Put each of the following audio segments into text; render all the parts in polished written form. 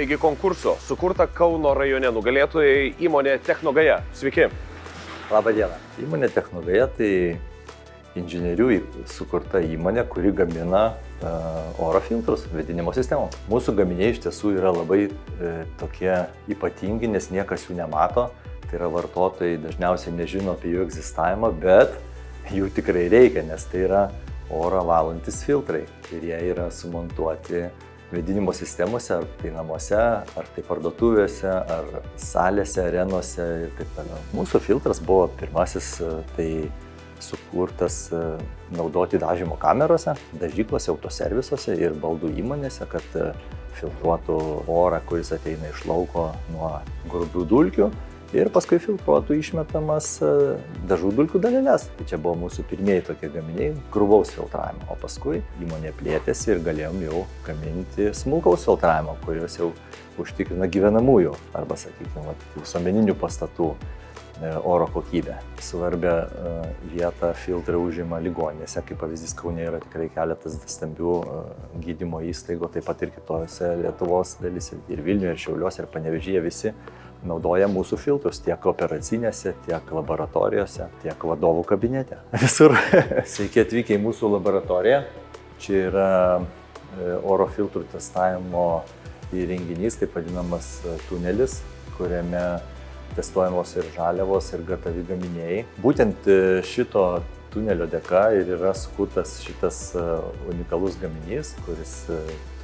Taigi konkurso sukurta Kauno rajone nugalėtojai įmonė Technogaja. Sveiki. Labą dieną. Įmonė Technogaja tai inžinierių sukurta įmonė, kuri gamina oro filtrus vėdinimo sistemom. Mūsų gaminiai iš tiesų yra labai tokie ypatingi, nes niekas jų nemato. Tai yra vartotojai dažniausiai nežino apie jų egzistavimą, bet jų tikrai reikia, nes tai yra orą valantis filtrai. Ir jie yra sumontuoti vėdinimo sistemose, ar tai namuose, ar tai parduotuvėse, ar salėse, arenose ir taip toliau. Mūsų filtras buvo pirmasis tai sukurtas naudoti dažymo kamerose, dažyklose, autoservisuose ir baldų įmonėse, kad filtruotų orą, kuris ateina iš lauko nuo grubių dulkių ir paskui filtruotų išmetamas dažų dulkių daleles. Tai čia buvo mūsų pirmieji tokie gaminiai grubaus filtravimo, o paskui įmonė plėtėsi ir galėjom jau gaminti smulkaus filtravimo, kurios jau užtikrina gyvenamųjų arba, sakykime, visuomeninių pastatų oro kokybę. Svarbią vietą filtrai užima ligoninėse, kaip pavyzdys Kaune yra tikrai keletas stambių gydymo įstaigų, taip pat ir kitose Lietuvos dalyse, ir Vilniuje, ir Šiauliuose, ir Panevėžyje visi naudoja mūsų filtrus tiek operacinėse, tiek laboratorijose, tiek vadovų kabinete. Visur. Sveiki atvykę į mūsų laboratoriją. Čia yra oro filtrų testavimo įrenginys, taip vadinamas tunelis, kuriame testuojamos ir žaliavos, ir gatavi gaminiai. Būtent šito tunelio dėka ir yra sukurtas šitas unikalus gaminys, kuris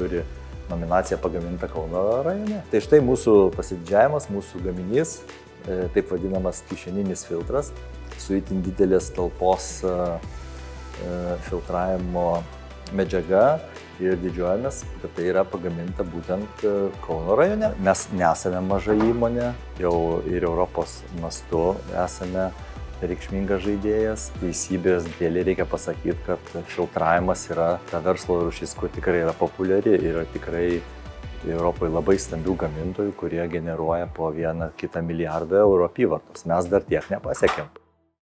turi nominacija pagaminta Kauno rajone. Tai štai mūsų pasididžiavimas, mūsų gaminys, taip vadinamas kišeninis filtras, su itin didelės talpos filtravimo medžiaga ir didžiuojamės, kad tai yra pagaminta būtent Kauno rajone. Mes nesame maža įmonė, jau ir Europos mastu esame reikšmingas žaidėjas. Teisybės dėlei reikia pasakyti, kad filtravimas yra ta verslo rūšis, kur tikrai yra populiari ir yra tikrai Europoje labai stambių gamintojų, kurie generuoja po 1-2 milijardą eurų apyvartos. Mes dar tiek nepasiekėm.